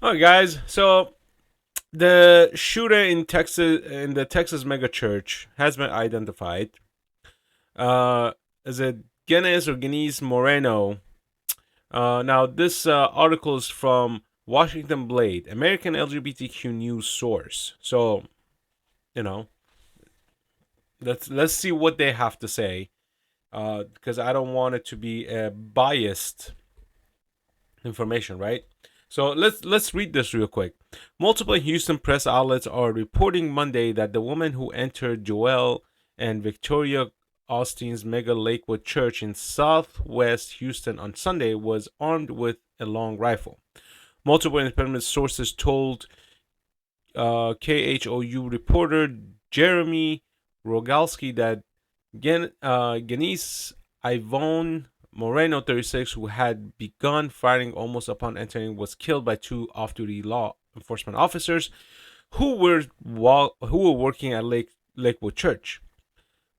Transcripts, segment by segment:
All right, guys. So the shooter in Texas, in the Texas megachurch, has been identified. Uh, is it Guinness Moreno? Now this article is from Washington Blade, American LGBTQ news source. So you know, let's see what they have to say. Because I don't want it to be biased information, right? So let's read this real quick. Multiple Houston press outlets are reporting Monday that the woman who entered Joel and Victoria Osteen's mega Lakewood Church in southwest Houston on Sunday was armed with a long rifle. Multiple independent sources told KHOU reporter Jeremy Rogalski that Genise Ivonne Moreno, 36, who had begun firing almost upon entering, was killed by two off-duty law enforcement officers who were working at Lakewood Church.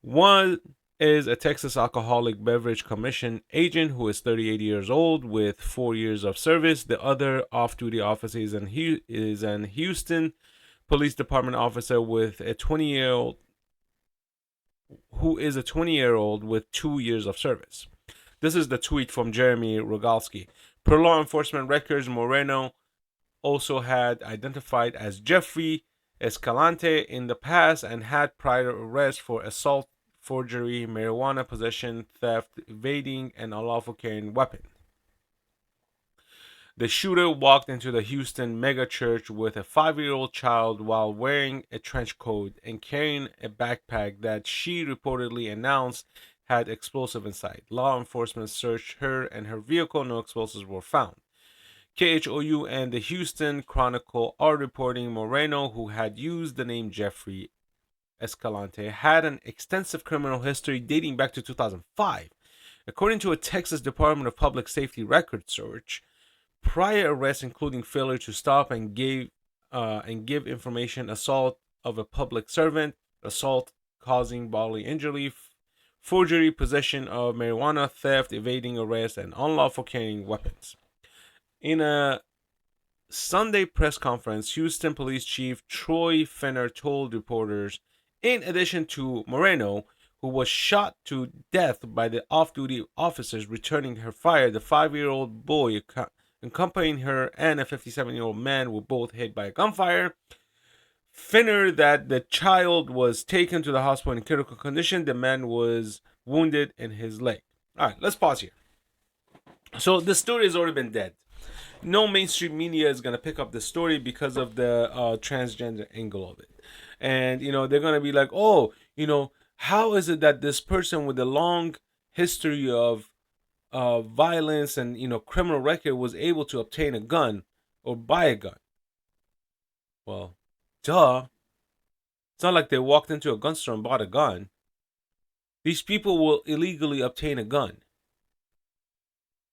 One is a Texas Alcoholic Beverage Commission agent who is 38 years old with 4 years of service. The other off-duty officer is an Houston Police Department officer with a 20-year-old who is a 20-year-old with 2 years of service. This is the tweet from Jeremy Rogalski. Per law enforcement records, Moreno also had identified as Jeffrey Escalante in the past and had prior arrests for assault, forgery, marijuana possession, theft, evading, and unlawful carrying weapon. The shooter walked into the Houston megachurch with a 5-year-old child while wearing a trench coat and carrying a backpack that she reportedly announced had explosive inside. Law enforcement searched her and her vehicle. No explosives were found. KHOU and the Houston Chronicle are reporting Moreno, who had used the name Jeffrey Escalante, had an extensive criminal history dating back to 2005. According to a Texas Department of Public Safety record search, prior arrests including failure to stop and give information, assault of a public servant, assault causing bodily injury, forgery, possession of marijuana, theft, evading arrest, and unlawful carrying weapons. In a Sunday press conference, Houston Police Chief Troy Fenner told reporters, in addition to Moreno, who was shot to death by the off duty officers returning her fire, the 5-year-old boy accompanying her and a 57-year-old man were both hit by a gunfire. Fenner that the child was taken to the hospital in critical condition. The man was wounded in his leg. All right, let's pause here. So the story has already been dead. No mainstream media is going to pick up the story because of the transgender angle of it. And, they're going to be like, oh, how is it that this person with a long history of violence and, criminal record was able to obtain a gun or buy a gun? Well, duh. It's not like they walked into a gun store and bought a gun. These people will illegally obtain a gun.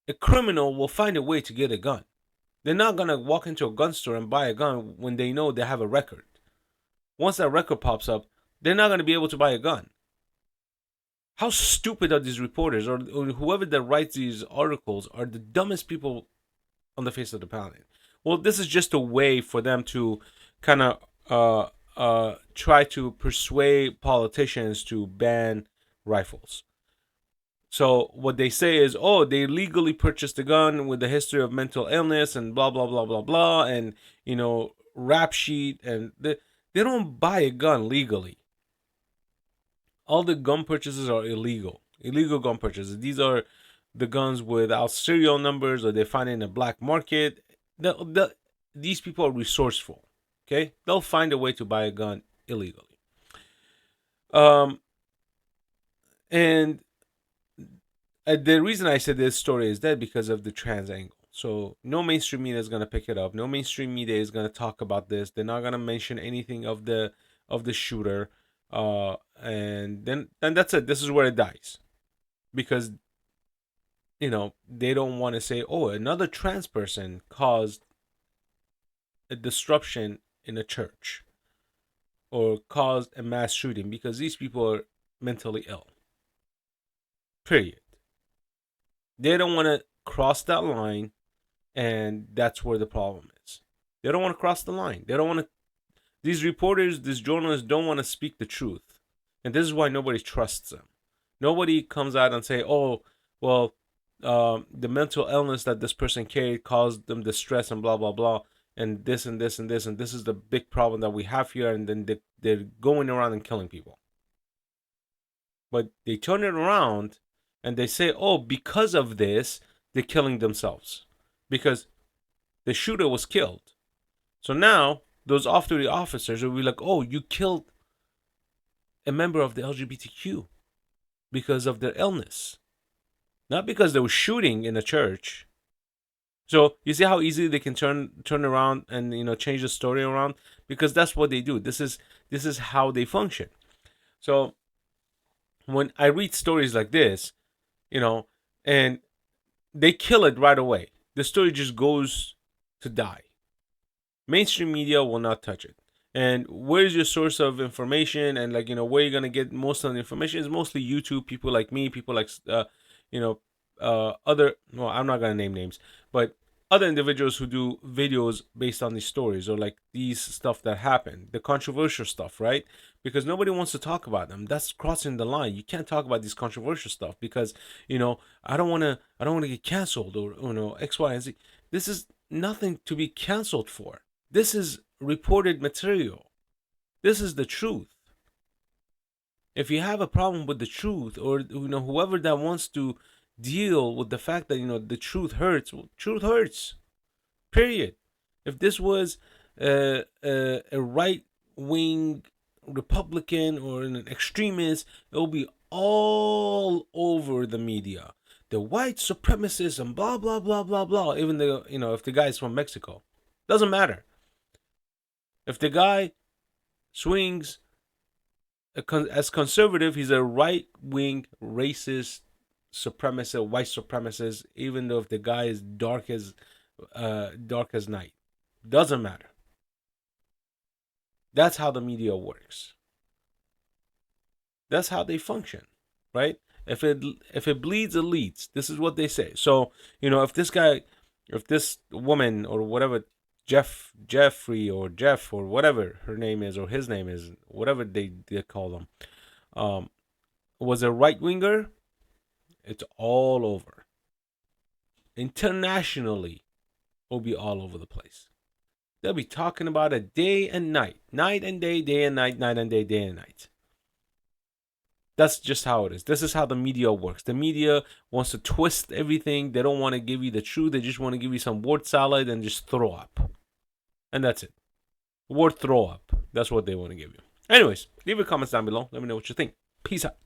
A criminal will find a way to get a gun. They're not going to walk into a gun store and buy a gun when they know they have a record. Once that record pops up, they're not going to be able to buy a gun. How stupid are these reporters or whoever that writes these articles are the dumbest people on the face of the planet. Well, this is just a way for them to kind of try to persuade politicians to ban rifles. So what they say is, oh, they legally purchased a gun with a history of mental illness and blah blah blah blah blah, and rap sheet, and they don't buy a gun legally. All the gun purchases are illegal. Illegal gun purchases. These are the guns without serial numbers, or they find it in a black market. These people are resourceful. Okay, they'll find a way to buy a gun illegally. Um, and the reason I said this story is that because of the trans angle. So no mainstream media is gonna pick it up. No mainstream media is gonna talk about this. They're not gonna mention anything of the shooter. And then that's it. This is where it dies, because they don't want to say, oh, another trans person caused a disruption in a church or caused a mass shooting, because these people are mentally ill. Period. They don't want to cross that line, and that's where the problem is. They don't want to cross the line. They don't want to. These reporters, these journalists don't want to speak the truth, and this is why nobody trusts them. Nobody comes out and say, "Oh, well, the mental illness that this person carried caused them distress and blah blah blah, and this and this and this and this is the big problem that we have here," and then they're going around and killing people. But they turn it around and they say, "Oh, because of this, they're killing themselves because the shooter was killed." So now those off-duty officers will be like, "Oh, you killed a member of the LGBTQ because of their illness, not because they were shooting in a church." So you see how easily they can turn around and change the story around, because that's what they do. This is how they function. So when I read stories like this, and they kill it right away, the story just goes to die. Mainstream media will not touch it. And where's your source of information? And where you're gonna get most of the information is mostly YouTube. People like me, people like other. Well, I'm not gonna name names, but other individuals who do videos based on these stories, or like these stuff that happen, the controversial stuff, right? Because nobody wants to talk about them. That's crossing the line. You can't talk about these controversial stuff because I don't wanna get canceled, or X, Y, and Z. This is nothing to be canceled for. This is reported material. This is the truth. If you have a problem with the truth, or whoever that wants to deal with the fact that the truth hurts, well, truth hurts. Period. If this was a right wing Republican or an extremist, it will be all over the media. The white supremacists and blah blah blah blah blah. Even if the guy is from Mexico, doesn't matter. If the guy swings as conservative, he's a right-wing racist supremacist, white supremacist. Even though if the guy is dark as night, doesn't matter. That's how the media works. That's how they function, right? If it bleeds, it leads. This is what they say. So if this woman or whatever, Jeffrey or Jeff or whatever her name is or his name is, whatever they call them, was a right winger, it's all over. Internationally, it'll be all over the place. They'll be talking about it day and night, night and day and night, night and day and night. That's just how it is. This is how the media works. The media wants to twist everything. They don't want to give you the truth. They just want to give you some word salad and just throw up. And that's it. Word throw up. That's what they want to give you. Anyways, leave your comments down below. Let me know what you think. Peace out.